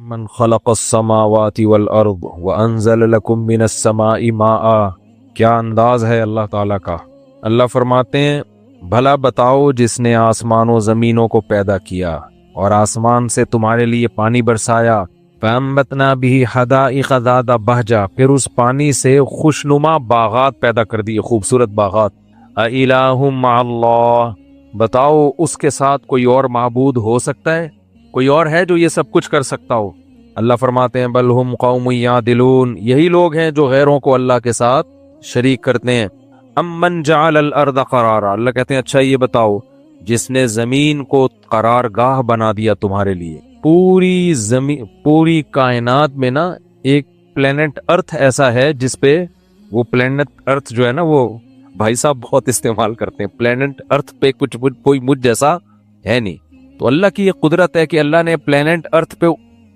من خلق السماوات والارض وانزل لكم من السماء ماء. کیا انداز ہے اللہ تعالیٰ کا. اللہ فرماتے ہیں بھلا بتاؤ جس نے آسمان و زمینوں کو پیدا کیا اور آسمان سے تمہارے لیے پانی برسایا. فَأَنبَتْنَا بِهِ حَدَائِقَ ذَاتَ بَهْجَةٍ. پھر اس پانی سے خوشنما باغات پیدا کر دیے, خوبصورت باغات. أَإِلَٰهٌ مَّعَ اللَّهِ. بتاؤ اس کے ساتھ کوئی اور معبود ہو سکتا ہے؟ کوئی اور ہے جو یہ سب کچھ کر سکتا ہو؟ اللہ فرماتے ہیں بل ہم قوم یعدلون. یہی لوگ ہیں جو غیروں کو اللہ کے ساتھ شریک کرتے ہیں. امن جعل الارض قرارا. اللہ کہتے ہیں اچھا یہ بتاؤ جس نے زمین کو قرار گاہ بنا دیا تمہارے لیے. پوری زمین, پوری کائنات میں نا ایک پلینٹ ارتھ ایسا ہے جس پہ, وہ پلینٹ ارتھ جو ہے نا وہ بھائی صاحب بہت استعمال کرتے ہیں. پلینٹ ارتھ پہ کچھ کوئی مجھ جیسا ہے نہیں. تو اللہ کی یہ قدرت ہے کہ اللہ نے پلینٹ ارتھ پہ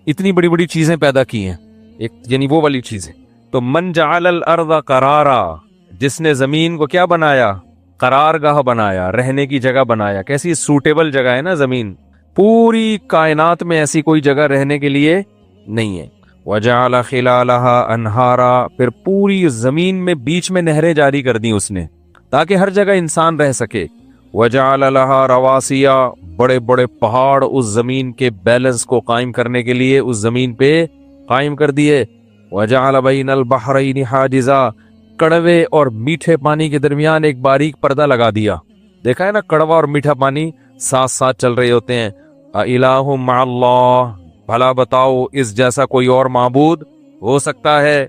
اتنی بڑی بڑی چیزیں پیدا کی ہیں, ایک یعنی وہ والی چیزیں. تو من جعل الارض قرارا, جس نے زمین کو کیا بنایا, قرار گاہ بنایا, رہنے کی جگہ بنایا. کیسی سوٹیبل جگہ ہے نا زمین. پوری کائنات میں ایسی کوئی جگہ رہنے کے لیے نہیں ہے. وجعل خلالها انہارا. پھر پوری زمین میں بیچ میں نہریں جاری کر دی اس نے تاکہ ہر جگہ انسان رہ سکے. وجعل لها رواسیا. بڑے بڑے پہاڑ اس زمین کے بیلنس کو قائم کرنے کے لیے اس زمین پہ قائم کر دیے. وجعل بین البحرین حاجزا. کڑوے اور میٹھے پانی کے درمیان ایک باریک پردہ لگا دیا. دیکھا ہے نا کڑوا اور میٹھا پانی ساتھ ساتھ چل رہے ہوتے ہیں. اِلَٰهٌ مَّعَ اللَّهِ. بھلا بتاؤ اس جیسا کوئی اور معبود ہو سکتا ہے؟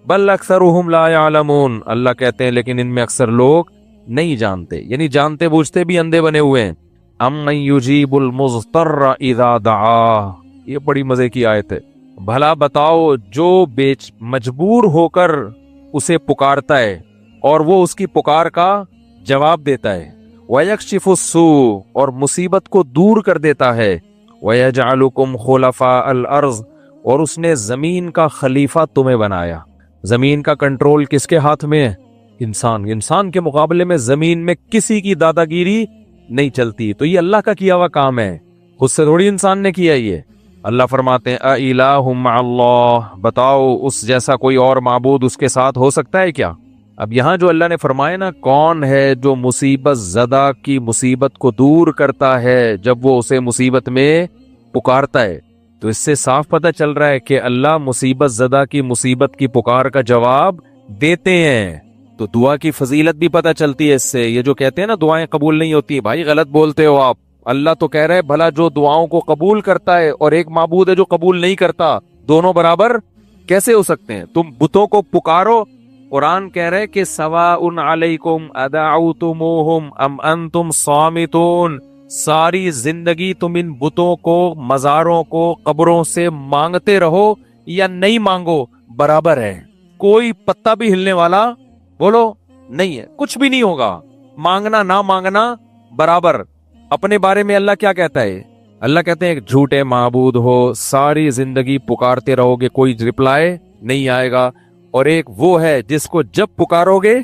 بل اکثرهم لا يعلمون. اللہ کہتے ہیں لیکن ان میں اکثر لوگ نہیں جانتے, یعنی جانتے بوجھتے بھی اندھے بنے ہوئے ہیں. امن یجیب المضطر اذا دعا. یہ بڑی مزے کی آیت ہے. بھلا بتاؤ جو مجبور ہو کر اسے پکارتا ہے اور وہ اس کی پکار کا جواب دیتا ہے. وَيَكْشِفُ السُّوءَ. اور مصیبت کو دور کر دیتا ہے. وَيَجْعَلُكُمْ خُلَفَاءَ الْأَرْضِ. اور اس نے زمین کا خلیفہ تمہیں بنایا. زمین کا کنٹرول کس کے ہاتھ میں ہے؟ انسان کے مقابلے میں زمین میں کسی کی دادا گیری نہیں چلتی. تو یہ اللہ کا کیا ہوا کام ہے, خود سے تھوڑی انسان نے کیا یہ. اللہ فرماتے ہیں اِلَٰهٌ مَّعَ اللَّهِ. بتاؤ اس جیسا کوئی اور معبود اس کے ساتھ ہو سکتا ہے کیا؟ اب یہاں جو اللہ نے فرمایا نا کون ہے جو مصیبت زدہ کی مصیبت کو دور کرتا ہے جب وہ اسے مصیبت میں پکارتا ہے, تو اس سے صاف پتہ چل رہا ہے کہ اللہ مصیبت زدہ کی مصیبت کی پکار کا جواب دیتے ہیں. تو دعا کی فضیلت بھی پتہ چلتی ہے اس سے. یہ جو کہتے ہیں نا دعائیں قبول نہیں ہوتی, بھائی غلط بولتے ہو آپ. اللہ تو کہہ رہے بھلا جو دعاؤں کو قبول کرتا ہے اور ایک معبود ہے جو قبول نہیں کرتا, دونوں برابر کیسے ہو سکتے ہیں؟ تم بتوں کو پکارو. قرآن کہہ رہے کہ سواء علیکم ادعوتموہم ام انتم صامتون. ساری زندگی تم ان بتوں کو, مزاروں کو, قبروں سے مانگتے رہو یا نہیں مانگو, برابر ہے. کوئی پتا بھی ہلنے والا بولو نہیں ہے, کچھ بھی نہیں ہوگا. مانگنا نہ مانگنا برابر. اپنے بارے میں اللہ کیا کہتا ہے؟ اللہ کہتے ہیں ایک جھوٹے معبود ہو, ساری زندگی پکارتے رہو گے, کوئی رپلائی نہیں آئے گا, اور ایک وہ ہے جس کو جب پکارو گے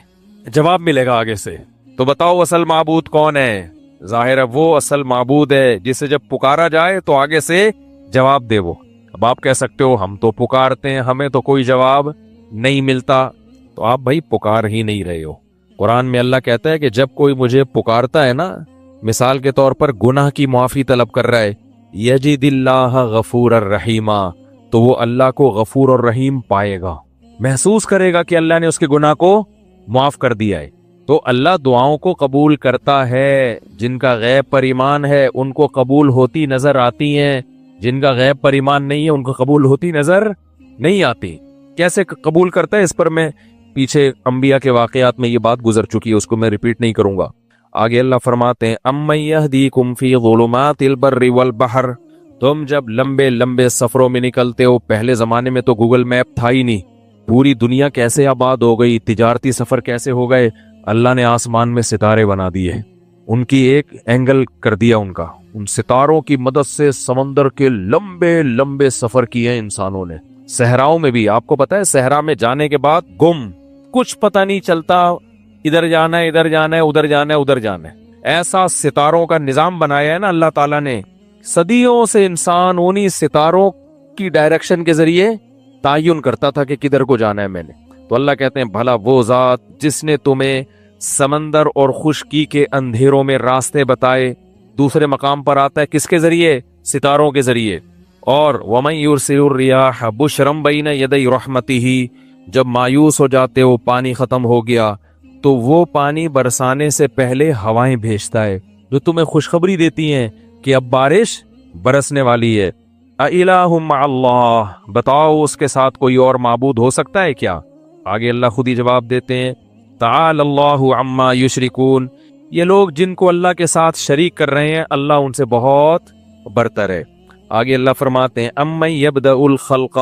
جواب ملے گا آگے سے. تو بتاؤ اصل معبود کون ہے؟ ظاہر ہے وہ اصل معبود ہے جسے جب پکارا جائے تو آگے سے جواب دے وہ. اب آپ کہہ سکتے ہو ہم تو پکارتے ہیں, ہمیں تو کوئی جواب نہیں ملتا. تو آپ بھائی پکار ہی نہیں رہے ہو. قرآن میں اللہ کہتا ہے کہ جب کوئی مجھے پکارتا ہے نا, مثال کے طور پر گناہ کی معافی طلب کر رہا ہے, یجد اللہ غفور الرحیم, تو وہ اللہ کو غفور اور رحیم پائے گا, محسوس کرے گا کہ اللہ نے اس کے گناہ کو معاف کر دیا ہے. تو اللہ دعاؤں کو قبول کرتا ہے. جن کا غیب پر ایمان ہے ان کو قبول ہوتی نظر آتی ہیں, جن کا غیب پر ایمان نہیں ہے ان کو قبول ہوتی نظر نہیں آتی. کیسے قبول کرتا ہے اس پر میں پیچھے انبیاء کے واقعات میں یہ بات گزر چکی ہے, اس کو میں ریپیٹ نہیں کروں گا. آگے اللہ فرماتے ہیں امن یہدیکم فی ظلمات البر والبحر. تم جب لمبے لمبے سفروں میں نکلتے ہو, پہلے زمانے میں تو گوگل میپ تھا ہی نہیں, پوری دنیا کیسے آباد ہو گئی, تجارتی سفر کیسے ہو گئے. اللہ نے آسمان میں ستارے بنا دیے, ان کی ایک اینگل کر دیا ان کا. ان ستاروں کی مدد سے سمندر کے لمبے لمبے سفر کیے انسانوں نے. صحراؤں میں بھی, آپ کو پتا ہے صحرا میں جانے کے بعد گم, کچھ پتہ نہیں چلتا, ادھر جانا ہے ادھر جانا ہے, ادھر جانا ہے ادھر جانا ہے. ایسا ستاروں کا نظام بنایا ہے نا اللہ تعالیٰ نے. صدیوں سے انسان انہی ستاروں کی ڈائریکشن کے ذریعے تعین کرتا تھا کہ کدھر کو جانا ہے میں نے. تو اللہ کہتے ہیں بھلا وہ ذات جس نے تمہیں سمندر اور خشکی کے اندھیروں میں راستے بتائے. دوسرے مقام پر آتا ہے کس کے ذریعے؟ ستاروں کے ذریعے. اور وَمَن يُرْسِلُ الرِّيَاحَ بُشْرًا بَيْنَ يَدَيْ رَحْمَتِهِ، جب مایوس ہو جاتے ہو پانی ختم ہو گیا تو وہ پانی برسانے سے پہلے ہوائیں بھیجتا ہے جو تمہیں خوشخبری دیتی ہیں کہ اب بارش برسنے والی ہے. اَإِلَٰهٌ مَّعَ اللَّهِ، بتاؤ اس کے ساتھ کوئی اور معبود ہو سکتا ہے کیا؟ آگے اللہ خود ہی جواب دیتے ہیں تعالی اللہ عما یشرکون، یہ لوگ جن کو اللہ کے ساتھ شریک کر رہے ہیں اللہ ان سے بہت برتر ہے. آگے اللہ فرماتے ہیں امن یبدأ الخلق،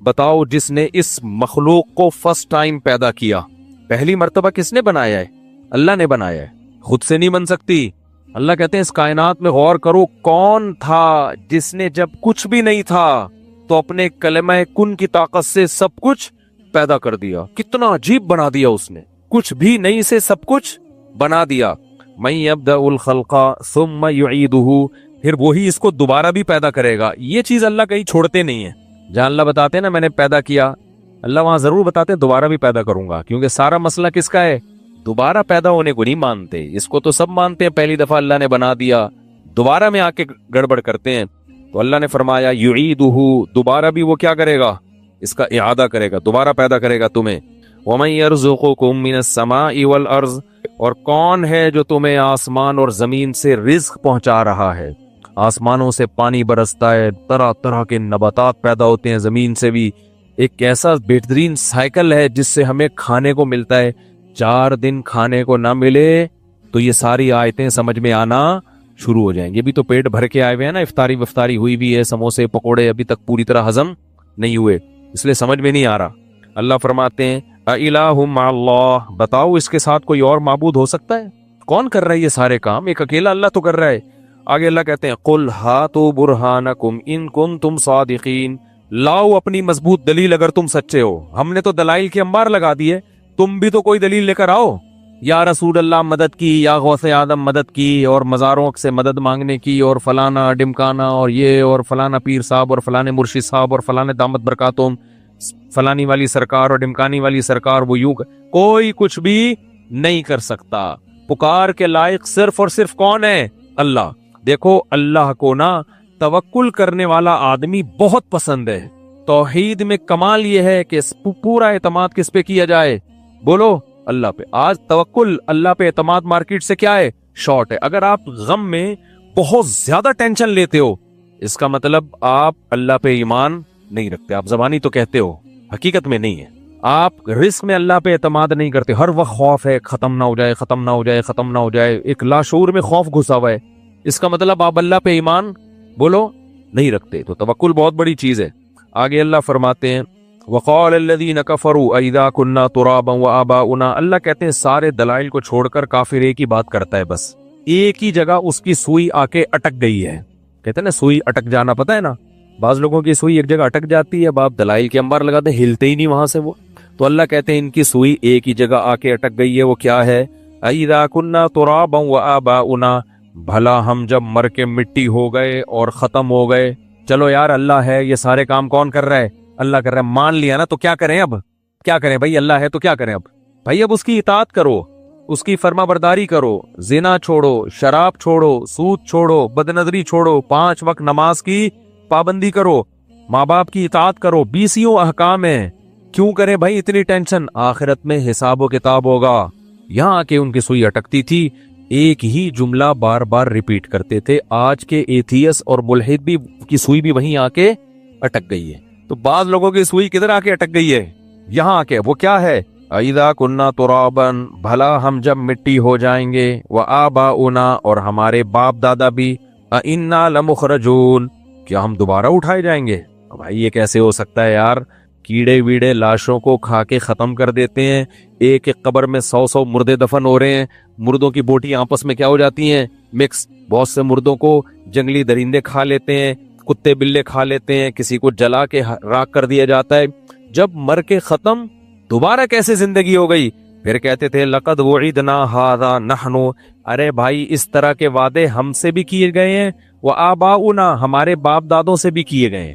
بتاؤ جس نے اس مخلوق کو فرسٹ ٹائم پیدا کیا، پہلی مرتبہ کس نے بنایا ہے؟ اللہ نے بنایا ہے، خود سے نہیں بن سکتی. اللہ کہتے ہیں اس کائنات میں غور کرو کون تھا جس نے جب کچھ بھی نہیں تھا تو اپنے کلمہ کن کی طاقت سے سب کچھ پیدا کر دیا. کتنا عجیب بنا دیا اس نے، کچھ بھی نہیں سے سب کچھ بنا دیا. من یبدأ الخلق ثم یعیدہ، پھر وہی اس کو دوبارہ بھی پیدا کرے گا. یہ چیز اللہ کہیں چھوڑتے نہیں ہے. جہاں اللہ بتاتے ہیں نا میں نے پیدا کیا، اللہ وہاں ضرور بتاتے ہیں دوبارہ بھی پیدا کروں گا، کیونکہ سارا مسئلہ کس کا ہے؟ دوبارہ پیدا ہونے کو نہیں مانتے. اس کو تو سب مانتے ہیں پہلی دفعہ اللہ نے بنا دیا، دوبارہ میں آ کے گڑبڑ کرتے ہیں. تو اللہ نے فرمایا یعیدہ، دوبارہ بھی وہ کیا کرے گا؟ اس کا اعادہ کرے گا، دوبارہ پیدا کرے گا تمہیں. وَمَن يَرْزُقُكُم مِّنَ السَّمَاءِ وَالْأَرْضِ، اور کون ہے جو تمہیں آسمان اور زمین سے رزق پہنچا رہا ہے؟ آسمانوں سے پانی برستا ہے، طرح طرح کے نباتات پیدا ہوتے ہیں، زمین سے بھی. ایک ایسا بہترین سائیکل ہے جس سے ہمیں کھانے کو ملتا ہے. 4 دن کھانے کو نہ ملے تو یہ ساری آیتیں سمجھ میں آنا شروع ہو جائیں گے. بھی تو پیٹ بھر کے آئے ہوئے ہیں نا، افطاری وفتاری ہوئی بھی ہے، سموسے پکوڑے ابھی تک پوری طرح ہضم نہیں ہوئے، اس لیے سمجھ میں نہیں آ رہا. اللہ فرماتے ہیں اِلَٰهٌ مَّعَ اللَّهِ، بتاؤ اس کے ساتھ کوئی اور معبود ہو سکتا ہے؟ کون کر رہا ہے یہ سارے کام؟ ایک اکیلا اللہ تو کر رہا ہے. آگے اللہ کہتے ہیں قُلْ هَاتُوا بُرْهَانَكُمْ إِن كُنتُمْ صَادِقِينَ، لاؤ اپنی مضبوط دلیل اگر تم سچے ہو. ہم نے تو دلائل کے انبار لگا دیے، تم بھی تو کوئی دلیل لے کر آؤ. یا رسول اللہ مدد کی، یا غوث آدم مدد کی، اور مزاروں سے مدد مانگنے کی، اور فلانا ڈمکانا، اور یہ اور فلانا پیر صاحب، اور فلانے مرشد صاحب، اور فلانے دامت برکاتہم، فلانی والی سرکار اور ڈمکانی والی سرکار، وہ یوں کوئی کچھ بھی نہیں کر سکتا. پکار کے لائق صرف اور صرف کون ہے؟ اللہ. دیکھو اللہ کو نا توکل کرنے والا آدمی بہت پسند ہے. توحید میں کمال یہ ہے کہ پورا اعتماد کس پہ کیا جائے؟ بولو اللہ پہ. آج توکل اللہ پہ اعتماد مارکیٹ سے کیا ہے؟ شارٹ ہے. اگر آپ غم میں بہت زیادہ ٹینشن لیتے ہو اس کا مطلب آپ اللہ پہ ایمان نہیں رکھتے. آپ زبانی تو کہتے ہو، حقیقت میں نہیں ہے. آپ رزق میں اللہ پہ اعتماد نہیں کرتے، ہر وقت خوف ہے ختم نہ ہو جائے، ختم نہ ہو جائے، ختم نہ ہو جائے. ایک لاشعور میں خوف گھسا ہوا ہے، اس کا مطلب آپ اللہ پہ ایمان بولو نہیں رکھتے. تو توکل بہت بڑی چیز ہے. آگے اللہ فرماتے ہیں وَقَالَ الَّذِينَ كَفَرُوا أَإِذَا كُنَّا تُرَابًا وَآبَاؤُنَا، اللہ کہتے ہیں سارے دلائل کو چھوڑ کر کافر ایک ہی بات کرتا ہے، بس ایک ہی جگہ اس کی سوئی آ کے اٹک گئی ہے. کہتے ہیں نا سوئی اٹک جانا، پتہ ہے نا بعض لوگوں کی سوئی ایک جگہ اٹک جاتی ہے، اب آپ دلائل کے انبار لگاتے ہیں ہلتے ہی نہیں وہاں سے وہ. تو اللہ کہتے ہیں ان کی سوئی ایک ہی جگہ آ کے اٹک گئی ہے. وہ کیا ہے؟ اَإِذَا كُنَّا تُرَابًا وَآبَاؤُنَا، بھلا ہم جب مر کے مٹی ہو گئے اور ختم ہو گئے. چلو یار اللہ ہے، یہ سارے کام کون کر رہا ہے؟ اللہ کر رہا ہے. مان لیا نا، تو کیا کریں اب؟ کیا کریں بھائی؟ اللہ ہے تو کیا کریں اب؟ بھائی اب اس کی اطاعت کرو، اس کی فرما برداری کرو، زنا چھوڑو، شراب چھوڑو، سود چھوڑو، بد نظری چھوڑو، 5 وقت نماز کی پابندی کرو، ماں باپ کی اطاعت کرو. 20 احکام ہیں، کیوں کریں بھائی اتنی ٹینشن؟ آخرت میں حساب و کتاب ہوگا. یہاں آ کے ان کی سوئی اٹکتی تھی، ایک ہی جملہ بار بار ریپیٹ کرتے تھے. آج کے ایتھیس اور ملحد بھی کی سوئی بھی وہیں آ کے اٹک گئی ہے. تو بعض لوگوں کی سوئی کدھر آ کے اٹک گئی ہے؟ یہاں آ کے. وہ کیا ہے؟ اِذَا كُنَّا تُرَابًا، بھلا ہم جب مٹی ہو جائیں گے، وَآبَاؤُنَا، اور ہمارے باپ دادا بھی، أَإِنَّا لَمُخْرَجُونَ، کیا ہم دوبارہ اٹھائے جائیں گے؟ بھائی یہ کیسے ہو سکتا ہے یار؟ کیڑے ویڑے لاشوں کو کھا کے ختم کر دیتے ہیں. ایک ایک قبر میں 100 مردے دفن ہو رہے ہیں. مردوں کی بوٹی آپس میں کیا ہو جاتی ہیں؟ مکس. بہت سے مردوں کو جنگلی درندے کھا لیتے ہیں، کتے بلے کھا لیتے ہیں، کسی کو جلا کے راکھ کر دیا جاتا ہے. جب مر کے ختم، دوبارہ کیسے زندگی ہو گئی؟ پھر کہتے تھے لقد وعدنا هذا نحن، ارے بھائی اس طرح کے وعدے ہم سے بھی کیے گئے ہیں، وآباؤنا، ہمارے باپ دادوں سے بھی کیے گئے ہیں.